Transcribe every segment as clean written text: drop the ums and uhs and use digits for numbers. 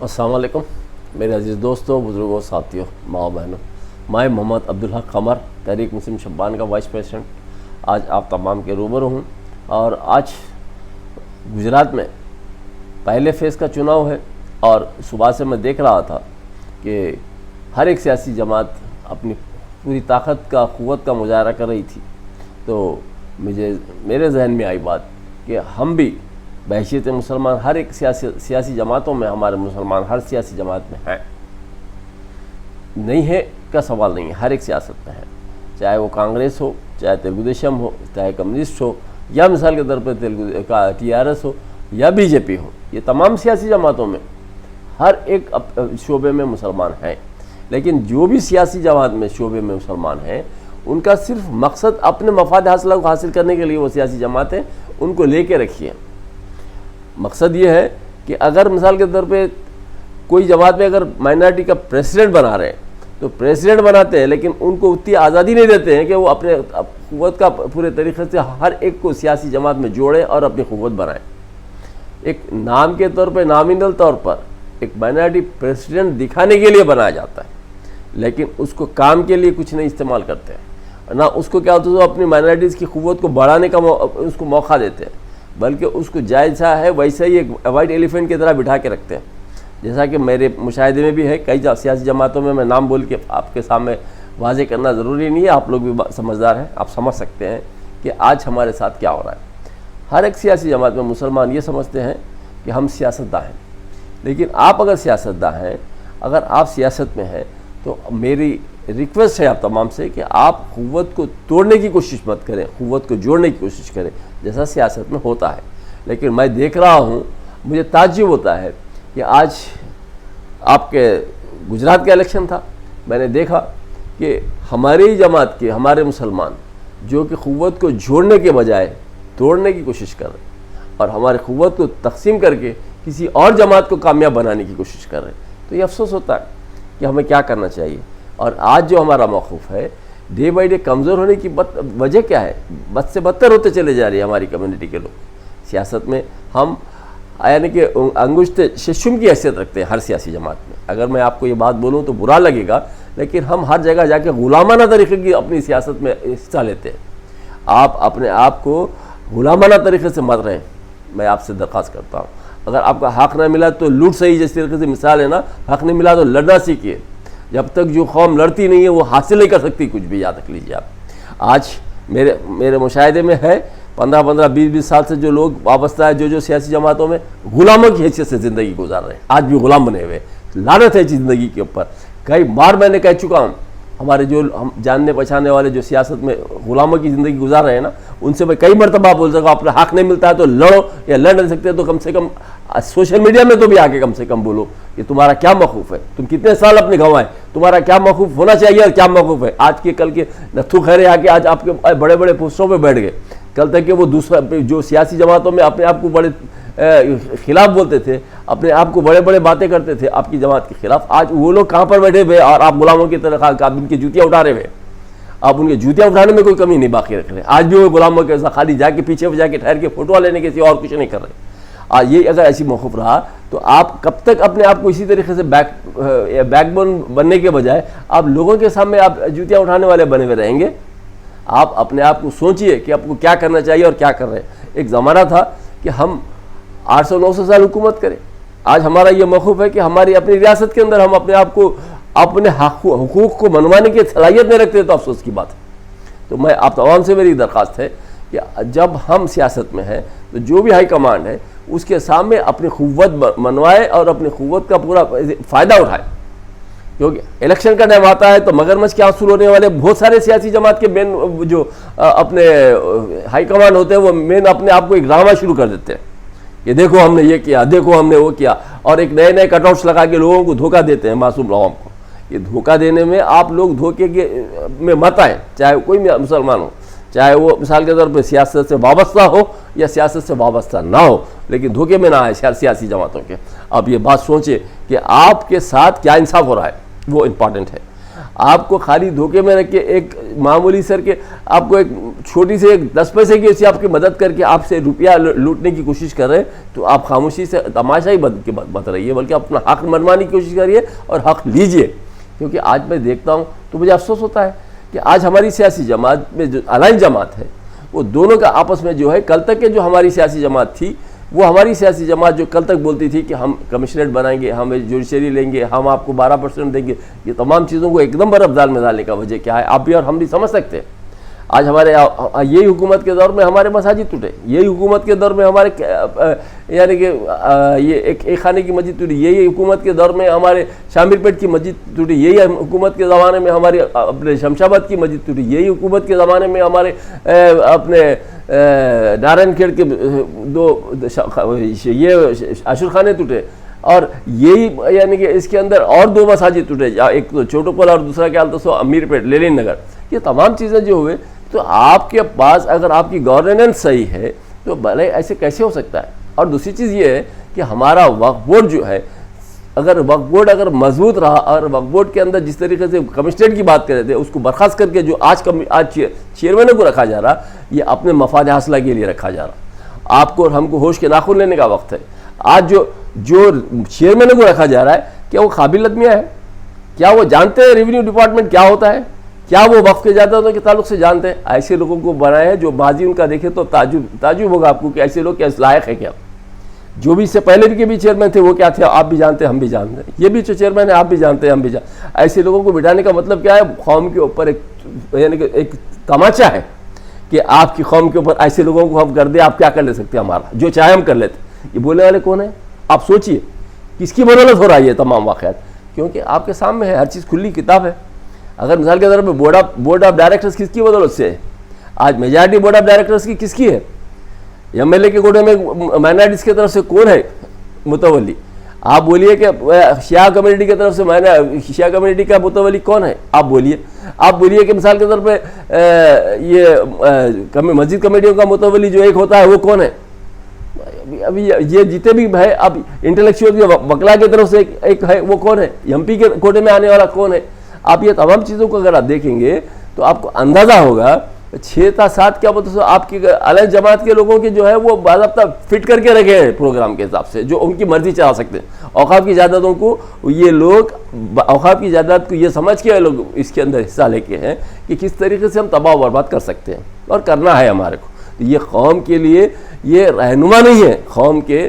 السلام علیکم میرے عزیز دوستوں، بزرگوں، ساتھیوں، ماں بہنوں، میں محمد عبدالحق قمر، تحریک مسلم شبان کا وائس پریزیڈنٹ آج آپ تمام کے روبرو ہوں۔ اور آج گجرات میں پہلے فیز کا چناؤ ہے، اور صبح سے میں دیکھ رہا تھا کہ ہر ایک سیاسی جماعت اپنی پوری طاقت کا، قوت کا مظاہرہ کر رہی تھی۔ تو میرے ذہن میں آئی بات کہ ہم بھی بحیثیت مسلمان ہر ایک سیاسی جماعتوں میں، ہمارے مسلمان ہر سیاسی جماعت میں ہیں، نہیں ہے کا سوال نہیں ہے، ہر ایک سیاست میں ہے، چاہے وہ کانگریس ہو، چاہے تلگو دیشم ہو، چاہے کمیونسٹ ہو، یا مثال کے طور پر TRS ہو یا BJP ہو۔ یہ تمام سیاسی جماعتوں میں ہر ایک شعبے میں مسلمان ہیں، لیکن جو بھی سیاسی جماعت میں شعبے میں مسلمان ہیں، ان کا صرف مقصد اپنے مفاد حاصل کرنے کے لیے وہ سیاسی جماعتیں ان کو لے کے رکھی ہیں۔ مقصد یہ ہے کہ اگر مثال کے طور پہ کوئی جماعت میں اگر مائنارٹی کا پریزیڈنٹ بنا رہے ہیں تو پریزیڈنٹ بناتے ہیں، لیکن ان کو اتنی آزادی نہیں دیتے ہیں کہ وہ اپنے قوت کا پورے طریقے سے ہر ایک کو سیاسی جماعت میں جوڑیں اور اپنی قوت بنائیں۔ ایک نام کے طور پہ، نامینل طور پر ایک مائنارٹی پریزیڈنٹ دکھانے کے لیے بنایا جاتا ہے، لیکن اس کو کام کے لیے کچھ نہیں استعمال کرتے ہیں، نہ اس کو کیا ہوتا ہے وہ اپنی مائنارٹیز کی قوت کو بڑھانے کا اس کو موقع دیتے ہیں، بلکہ اس کو جیسا ہے ویسا ہی ایک وائٹ ایلیفینٹ کی طرح بٹھا کے رکھتے ہیں۔ جیسا کہ میرے مشاہدے میں بھی ہے، کئی سیاسی جماعتوں میں نام بول کے آپ کے سامنے واضح کرنا ضروری نہیں ہے، آپ لوگ بھی سمجھدار ہیں، آپ سمجھ سکتے ہیں کہ آج ہمارے ساتھ کیا ہو رہا ہے۔ ہر ایک سیاسی جماعت میں مسلمان یہ سمجھتے ہیں کہ ہم سیاستداں ہیں، لیکن آپ اگر سیاستداں ہیں، اگر آپ سیاست میں ہیں، تو میری ریکویسٹ ہے آپ تمام سے کہ آپ قوت کو توڑنے کی کوشش مت کریں، قوت کو جوڑنے کی کوشش کریں، جیسا سیاست میں ہوتا ہے۔ لیکن میں دیکھ رہا ہوں، مجھے تعجب ہوتا ہے کہ آج آپ کے گجرات کا الیکشن تھا، میں نے دیکھا کہ ہماری جماعت کے، ہمارے مسلمان جو کہ قوت کو جوڑنے کے بجائے توڑنے کی کوشش کر رہے ہیں، اور ہماری قوت کو تقسیم کر کے کسی اور جماعت کو کامیاب بنانے کی کوشش کر رہے ہیں۔ تو یہ افسوس ہوتا ہے کہ ہمیں کیا کرنا چاہیے۔ اور آج جو ہمارا موقف ہے، ڈے بائی ڈے کمزور ہونے کی وجہ کیا ہے؟ بد سے بدتر ہوتے چلے جا رہی ہے ہماری کمیونٹی کے لوگ۔ سیاست میں ہم یعنی کہ انگشت ششم کی حیثیت رکھتے ہیں ہر سیاسی جماعت میں۔ اگر میں آپ کو یہ بات بولوں تو برا لگے گا، لیکن ہم ہر جگہ جا کے غلامانہ طریقے کی اپنی سیاست میں حصہ لیتے ہیں۔ آپ اپنے آپ کو غلامانہ طریقے سے مت رہیں، میں آپ سے درخواست کرتا ہوں۔ اگر آپ کا حق نہ ملا تو لوٹ صحیح، جس طریقے سے مثال ہے نا، حق نہیں ملا تو لڑنا سیکھیے۔ جب تک جو قوم لڑتی نہیں ہے وہ حاصل نہیں کر سکتی کچھ بھی، یاد رکھ لیجیے آپ۔ آج میرے مشاہدے میں ہے 15 20 سال سے جو لوگ وابستہ ہے، جو سیاسی جماعتوں میں غلاموں کی حیثیت سے زندگی گزار رہے ہیں، آج بھی غلام بنے ہوئے، لعنت ہے زندگی کے اوپر۔ کئی بار میں نے کہہ چکا ہوں، ہمارے جو ہم جاننے پہچانے والے جو سیاست میں غلاموں کی زندگی گزار رہے ہیں نا، ان سے میں کئی مرتبہ بول سکا اپنا حق نہیں ملتا ہے تو لڑو، یا لڑ نہیں سکتے تو کم سے کم سوشل میڈیا میں تو بھی آگے کم سے کم بولو کہ تمہارا کیا موقف ہے، تم کتنے سال اپنے گنوائے، تمہارا کیا موقف ہونا چاہیے اور کیا موقف ہے۔ آج کے کل کے نتھو خیرے آ کے آج آپ کے بڑے بڑے پوسٹوں پہ بیٹھ گئے، کل تک کہ وہ دوسرا جو سیاسی جماعتوں میں اپنے آپ کو بڑے خلاف بولتے تھے، اپنے آپ کو بڑے بڑے باتیں کرتے تھے آپ کی جماعت کے خلاف، آج وہ لوگ کہاں پر بیٹھے ہوئے اور آپ غلاموں کی طرح آپ ان کی جوتیاں اٹھا رہے ہوئے۔ آپ ان کی جوتیاں اٹھانے میں کوئی کمی نہیں باقی رکھ رہے، آج بھی وہ غلاموں کے ساتھ خالی جا کے پیچھے جا کے ٹھہر کے فوٹو لینے کے سوا اور کچھ نہیں کر رہے۔ آج یہ اگر ایسی موقف رہا تو آپ کب تک اپنے آپ کو اسی طریقے سے بیک بون بننے کے بجائے آپ لوگوں کے سامنے آپ جوتیاں اٹھانے والے بنے ہوئے رہیں گے؟ آپ اپنے آپ کو سوچئے کہ آپ کو کیا کرنا چاہیے اور کیا کر رہے ہیں۔ ایک زمانہ تھا کہ ہم 800-900 سال حکومت کریں، آج ہمارا یہ موقف ہے کہ ہماری اپنی ریاست کے اندر ہم اپنے آپ کو اپنے حقوق کو منوانے کی صلاحیت نہیں رکھتے، تو افسوس کی بات ہے۔ تو میں آپ تمام سے میری درخواست ہے کہ جب ہم سیاست میں ہیں تو جو بھی ہائی کمانڈ ہے اس کے سامنے اپنی قوت منوائے اور اپنی قوت کا پورا فائدہ اٹھائے، کیونکہ الیکشن کا ٹائم آتا ہے تو مگرمچھ کے آنسو رونے والے بہت سارے سیاسی جماعت کے مین جو اپنے ہائی کمانڈ ہوتے ہیں وہ مین اپنے آپ کو ایک ڈرامہ شروع کر دیتے ہیں کہ دیکھو ہم نے یہ کیا، دیکھو ہم نے وہ کیا، اور ایک نئے کٹ آؤٹس لگا کے لوگوں کو دھوکہ دیتے ہیں، معصوم عوام کو۔ یہ دھوکہ دینے میں آپ لوگ دھوکے میں مت آئیں، چاہے کوئی مسلمان ہو، چاہے وہ مثال کے طور پہ سیاست سے وابستہ ہو یا سیاست سے وابستہ نہ ہو، لیکن دھوکے میں نہ آئے سیاسی جماعتوں کے۔ آپ یہ بات سوچیں کہ آپ کے ساتھ کیا انصاف ہو رہا ہے، وہ امپورٹنٹ ہے۔ آپ کو خالی دھوکے میں رکھ کے ایک معمولی سر کے آپ کو ایک چھوٹی سے ایک 10 پیسے کی اسے آپ کی مدد کر کے آپ سے روپیہ لوٹنے کی کوشش کر رہے ہیں، تو آپ خاموشی سے تماشا ہی بت رہی ہے، بلکہ اپنا حق منوانے کی کوشش کریے اور حق لیجئے. کیونکہ آج میں دیکھتا ہوں تو مجھے افسوس ہوتا ہے کہ آج ہماری سیاسی جماعت میں جو الائن جماعت ہے وہ دونوں کا آپس میں جو ہے، کل تک کے جو ہماری سیاسی جماعت تھی وہ ہماری سیاسی جماعت جو کل تک بولتی تھی کہ ہم کمشنریٹ بنائیں گے، ہم جوڈیشری لیں گے، ہم آپ کو 12% دیں گے، یہ تمام چیزوں کو ایک دم برابدال میں ڈالنے کا وجہ کیا ہے آپ بھی اور ہم بھی سمجھ سکتے ہیں. آج ہمارے یہی حکومت کے دور میں ہمارے مساجد ٹوٹے، یہی حکومت کے دور میں ہمارے یعنی کہ یہ ایک خانے کی مسجد ٹوٹی، یہی حکومت کے دور میں ہمارے شامر پیٹ کی مسجد ٹوٹی، یہی حکومت کے زمانے میں ہماری اپنے شمشاباد کی مسجد ٹوٹی، یہی حکومت کے زمانے میں ہمارے اپنے نارائن کھیڑ کے 2 یہ عاشور خانے ٹوٹے، اور یہی یعنی کہ اس کے اندر اور 2 مساجد ٹوٹے، ایک تو چھوٹو پل اور دوسرا کیا تو امیر پیٹ لیلین نگر. یہ تمام چیزیں جو ہوئے تو آپ کے پاس اگر آپ کی گورننس صحیح ہے تو بھلے ایسے کیسے ہو سکتا ہے. اور دوسری چیز یہ ہے کہ ہمارا وقف بورڈ جو ہے، اگر وقف بورڈ اگر مضبوط رہا اور وقف بورڈ کے اندر جس طریقے سے کمشنریٹ کی بات کر رہے تھے اس کو برخاست کر کے جو آج چیئرمینوں کو رکھا جا رہا، یہ اپنے مفاد حاصلہ کے لیے رکھا جا رہا. آپ کو اور ہم کو ہوش کے ناخن لینے کا وقت ہے. آج جو چیئرمینوں کو رکھا جا رہا ہے کیا وہ قابل آدمیاں ہیں؟ کیا وہ جانتے ہیں ریونیو ڈپارٹمنٹ کیا ہوتا ہے؟ کیا وہ وقف کے جائیدادوں کے تعلق سے جانتے ہیں؟ ایسے لوگوں کو بنائے ہیں جو ماضی ان کا دیکھے تو تعجب ہوگا آپ کو کہ ایسے لوگ کیا لائق ہے. کیا جو بھی اس سے پہلے کے بھی چیئرمین تھے وہ کیا تھے آپ بھی جانتے ہیں ہم بھی جانتے ہیں، یہ بھی جو چیئرمین ہے آپ بھی جانتے ہیں ہم بھی جانتے ہیں. ایسے لوگوں کو بٹھانے کا مطلب کیا ہے؟ قوم کے اوپر یعنی کہ ایک تماچا ہے کہ آپ کی قوم کے اوپر ایسے لوگوں کو ہم کر دیں، آپ کیا کر لے سکتے ہیں، ہمارا جو چاہے ہم کر لیتے. یہ بولنے والے کون ہیں؟ آپ سوچئے کس کی بدولت ہو رہا ہے یہ تمام واقعات؟ کیونکہ آپ کے سامنے ہے، ہر چیز کھلی کتاب ہے. اگر مثال کے طور پہ بورڈ آف ڈائریکٹرز کس کی بدولت سے ہے؟ آج میجارٹی بورڈ آف ڈائریکٹرز کی کس کی ہے؟ ایم ایل اے کے کوٹے میں مائنارٹیز کی طرف سے کون ہے متولی؟ آپ بولیے کہ شیعہ کمیونٹی کی طرف سے شیعہ کمیونٹی کا متولی کون ہے؟ آپ بولیے کہ مثال کے طور پہ یہ مسجد کمیٹیوں کا متولی جو ایک ہوتا ہے وہ کون ہے؟ ابھی یہ جتنے بھی ہے اب انٹلیکچوئل کے وکلا کی طرف سے ایک ہے وہ کون ہے؟ ایم پی کے کوٹے میں آنے والا کون ہے؟ آپ یہ تمام چیزوں کو اگر آپ دیکھیں گے تو آپ کو اندازہ ہوگا 6 تا 7 کیا بولتے آپ کی الائن جماعت کے لوگوں کے جو ہے وہ باضابطہ فٹ کر کے رکھے ہیں پروگرام کے حساب سے جو ان کی مرضی چلا سکتے ہیں. اوقاف کی جائیدادوں کو یہ لوگ اوقاف کی جائیداد کو یہ سمجھ کے لوگ اس کے اندر حصہ لے کے ہیں کہ کس طریقے سے ہم تباہ و برباد کر سکتے ہیں اور کرنا ہے ہمارے کو. یہ قوم کے لیے یہ رہنما نہیں ہے، قوم کے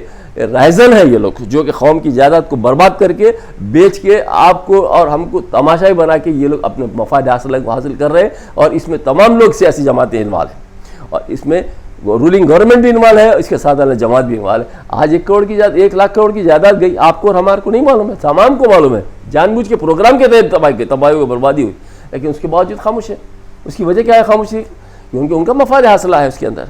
رائزن ہے یہ لوگ جو کہ قوم کی جائیداد کو برباد کر کے بیچ کے آپ کو اور ہم کو تماشائی بنا کے یہ لوگ اپنے مفاد حاصلہ کو حاصل کر رہے ہیں. اور اس میں تمام لوگ سیاسی جماعتیں انوالو ہیں اور اس میں رولنگ گورنمنٹ بھی انوالو ہے، اس کے ساتھ الائن جماعت بھی انوالو ہے. آج 1 لاکھ کروڑ کی جائیداد گئی، آپ کو اور ہمارے کو نہیں معلوم ہے، تمام کو معلوم ہے. جان بوجھ کے پروگرام کے تحت تباہی و بربادی ہوئی، لیکن اس کے باوجود خاموش ہے. اس کی وجہ کیا ہے خاموشی؟ کیونکہ ان کا مفاد حاصلہ ہے اس کے اندر.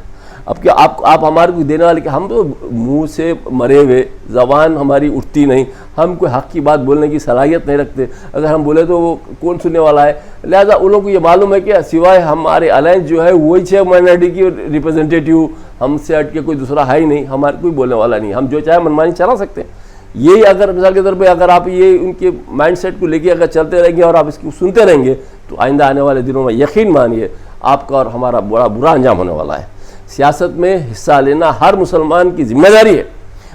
اب کیا آپ ہمارے کو دینے والے کہ ہم تو منہ سے مرے ہوئے، زبان ہماری اٹھتی نہیں، ہم کوئی حق کی بات بولنے کی صلاحیت نہیں رکھتے. اگر ہم بولے تو وہ کون سننے والا ہے؟ لہٰذا ان لوگوں کو یہ معلوم ہے کہ سوائے ہمارے الائنس جو ہے وہی 6 مائنارٹی کی ریپرزنٹیٹیو، ہم سے ہٹ کے کوئی دوسرا ہے ہی نہیں، ہمارے کوئی بولنے والا نہیں، ہم جو چاہے منمانی چلا سکتے ہیں. یہی اگر مثال کے طور پہ اگر آپ یہ ان کے مائنڈ سیٹ کو لے کے اگر چلتے رہیں گے اور آپ اس کو سنتے رہیں گے تو آئندہ آنے والے دنوں میں یقین مانیے آپ کا اور ہمارا بڑا برا انجام ہونے والا ہے. سیاست میں حصہ لینا ہر مسلمان کی ذمہ داری ہے،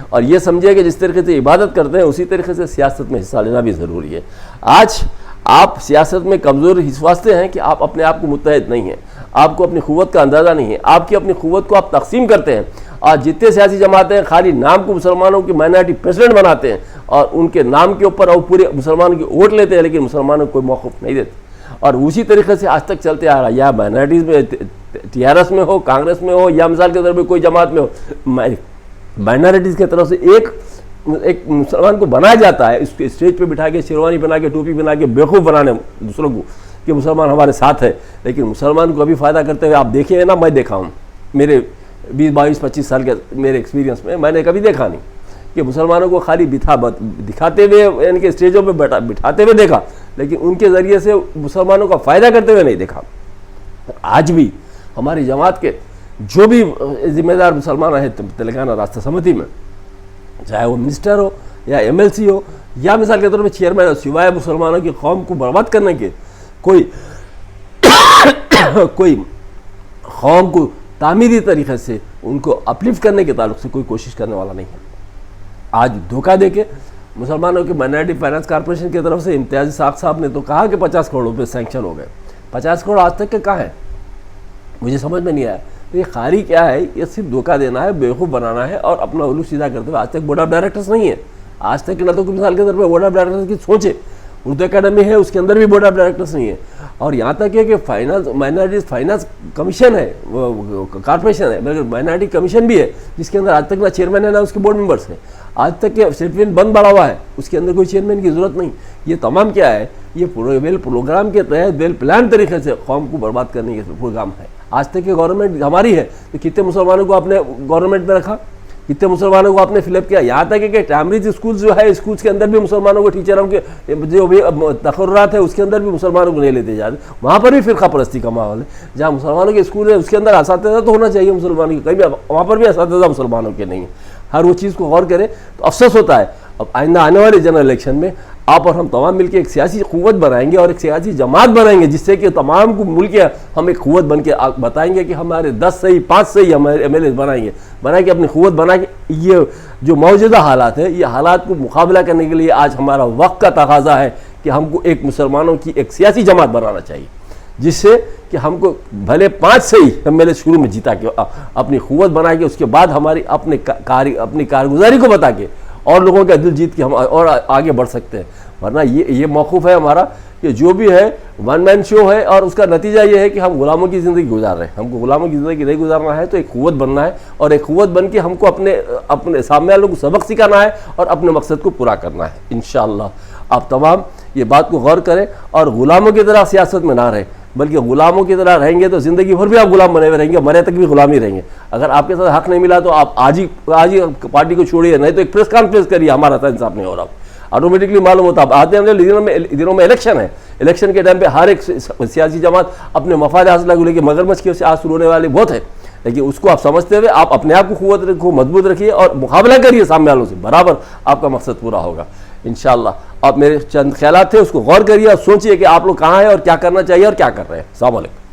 اور یہ سمجھے کہ جس طریقے سے عبادت کرتے ہیں اسی طریقے سے سیاست میں حصہ لینا بھی ضروری ہے. آج آپ سیاست میں کمزور اس واسطے ہیں کہ آپ اپنے آپ کو متحد نہیں ہیں، آپ کو اپنی قوت کا اندازہ نہیں ہے، آپ کی اپنی قوت کو آپ تقسیم کرتے ہیں. اور جتنے سیاسی جماعتیں خالی نام کو مسلمانوں کی مائنارٹی پریزیڈنٹ بناتے ہیں اور ان کے نام کے اوپر اور پورے مسلمانوں کی ووٹ لیتے ہیں، لیکن مسلمانوں کو کوئی موقف نہیں دیتے. اور اسی طریقے سے آج تک چلتے آ رہا ہے، یا مائنارٹیز میں TRS میں ہو، کانگریس میں ہو، یا مثال کے طور پہ کوئی جماعت میں ہو، مائنارٹیز کی طرف سے ایک مسلمان کو بنایا جاتا ہے، اس کے اسٹیج پہ بٹھا کے شیروانی بنا کے ٹوپی بنا کے بیوقوف بنانے دوسروں کو کہ مسلمان ہمارے ساتھ ہے. لیکن مسلمان کو ابھی فائدہ کرتے ہوئے آپ دیکھیں نا، میں دیکھا ہوں میرے 20-22-25 سال کے میرے ایکسپیرینس میں نے کبھی دیکھا نہیں کہ مسلمانوں کو خالی دکھاتے ہوئے یعنی کہ اسٹیجوں پہ بٹھاتے ہوئے دیکھا، لیکن ان کے ذریعے سے مسلمانوں کا فائدہ کرتے ہوئے نہیں دیکھا. آج بھی ہماری جماعت کے جو بھی ذمہ دار مسلمان ہیں تلنگانہ راستہ سمتی میں، چاہے وہ منسٹر ہو، یا MLC ہو یا مثال کے طور پہ چیئرمین ہو، سوائے مسلمانوں کی قوم کو برباد کرنے کے کوئی قوم کو تعمیری طریقے سے ان کو اپلفٹ کرنے کے تعلق سے کوئی کوشش کرنے والا نہیں ہے۔ آج دھوکہ دے کے مسلمانوں کے مائنارٹی فائنانس کارپوریشن کی طرف سے امتیازی ساق صاحب نے تو کہا کہ 50 کروڑ روپے سینکشن ہو گئے، 50 کروڑ آج تک کے کہاں ہے؟ مجھے سمجھ میں نہیں آیا۔ تو یہ خالی کیا ہے؟ یہ صرف دھوکہ دینا ہے، بیوقوف بنانا ہے اور اپنا الو سیدھا کرتے ہوئے۔ آج تک بورڈ آف ڈائریکٹرز نہیں ہے، آج تک نہ تو کوئی مثال کے طور پہ بورڈ آف ڈائریکٹرز کی سوچے، اردو اکیڈمی ہے اس کے اندر بھی بورڈ آف ڈائریکٹرز نہیں ہے، اور یہاں تک ہے کہ فائنانس مائنارٹیز فائنانس کمیشن ہے، کارپوریشن ہے، بلکہ مائنارٹی کمیشن بھی ہے جس کے اندر آج تک نہ چیئرمین ہے نہ اس کے بورڈ ممبرس ہیں۔ آج تک کہ سیٹمنٹ بند پڑا ہوا ہے، اس کے اندر کوئی چیئرمین کی ضرورت نہیں۔ یہ تمام کیا ہے؟ یہ ویل پروگرام کے تحت ویل پلان طریقے سے قوم کو برباد کرنے کے پروگرام ہے۔ آج تک کہ گورنمنٹ ہماری ہے تو کتنے مسلمانوں کو آپ نے گورنمنٹ میں رکھا، کتنے مسلمانوں کو آپ نے فل اپ کیا؟ یہاں تک کہ ٹیمریج اسکول جو ہے، اسکولس کے اندر بھی مسلمانوں کو ٹیچروں کے جو بھی تقررات ہے اس کے اندر بھی مسلمانوں کو نہیں لیتے جاتے، وہاں پر بھی فرقہ پرستی کا ماحول ہے۔ جہاں مسلمانوں کے اسکول ہے اس کے اندر اساتذہ تو ہونا چاہیے مسلمانوں کے، کہیں وہاں پر بھی اساتذہ مسلمانوں کے نہیں ہیں۔ ہر وہ چیز کو غور کرے تو افسوس ہوتا ہے۔ اب آئندہ آنے والے جنرل الیکشن میں آپ اور ہم تمام مل کے ایک سیاسی قوت بنائیں گے اور ایک سیاسی جماعت بنائیں گے، جس سے کہ تمام کو مل کے ہم ایک قوت بن کے بتائیں گے کہ ہمارے 10 سے 5 سے ہمارے MLA بنائیں گے اپنی قوت بنا کے۔ یہ جو موجودہ حالات ہے، یہ حالات کو مقابلہ کرنے کے لیے آج ہمارا وقت کا تقاضا ہے کہ ہم کو ایک مسلمانوں کی ایک سیاسی جماعت بنانا چاہیے، جس سے کہ ہم کو بھلے 5 سے ہی MLA شروع میں جیتا کے اپنی قوت بنا کے اس کے بعد ہماری اپنی کارگزاری کو بتا کے اور لوگوں کا دل جیت کے ہم اور آگے بڑھ سکتے ہیں۔ ورنہ یہ موقف ہے ہمارا کہ جو بھی ہے ون مین شو ہے، اور اس کا نتیجہ یہ ہے کہ ہم غلاموں کی زندگی گزار رہے ہیں۔ ہم کو غلاموں کی زندگی نہیں گزارنا ہے، تو ایک قوت بننا ہے، اور ایک قوت بن کے ہم کو اپنے سامنے والوں کو سبق سکھانا ہے اور اپنے مقصد کو پورا کرنا ہے انشاءاللہ۔ آپ تمام یہ بات کو غور کریں اور غلاموں کی طرح سیاست میں نہ رہیں، بلکہ غلاموں کی طرح رہیں گے تو زندگی بھر بھی آپ غلام بنے ہوئے رہیں گے، مرے تک بھی غلامی رہیں گے۔ اگر آپ کے ساتھ حق نہیں ملا تو آپ آج ہی پارٹی کو چھوڑیے، نہیں تو ایک پریس کانفرنس کریے، ہمارا تھا انصاف نہیں ہو رہا، آٹومیٹکلی معلوم ہوتا۔ اب آتے ہیں دنوں میں الیکشن ہے، الیکشن کے ٹائم پہ ہر ایک سیاسی جماعت اپنے مفاد حاصلہ کو لے کے مگرمچھ کی سے آج شروع ہونے والے بہت ہے، لیکن اس کو آپ سمجھتے ہوئے آپ اپنے آپ کو قوت رکھو، مضبوط رکھیے اور مقابلہ کریے سامنے والوں سے، برابر آپ کا مقصد پورا ہوگا انشاءاللہ۔ آپ میرے چند خیالات تھے، اس کو غور کریے اور سوچئے کہ آپ لوگ کہاں ہیں اور کیا کرنا چاہیے اور کیا کر رہے ہیں۔ السلام علیکم۔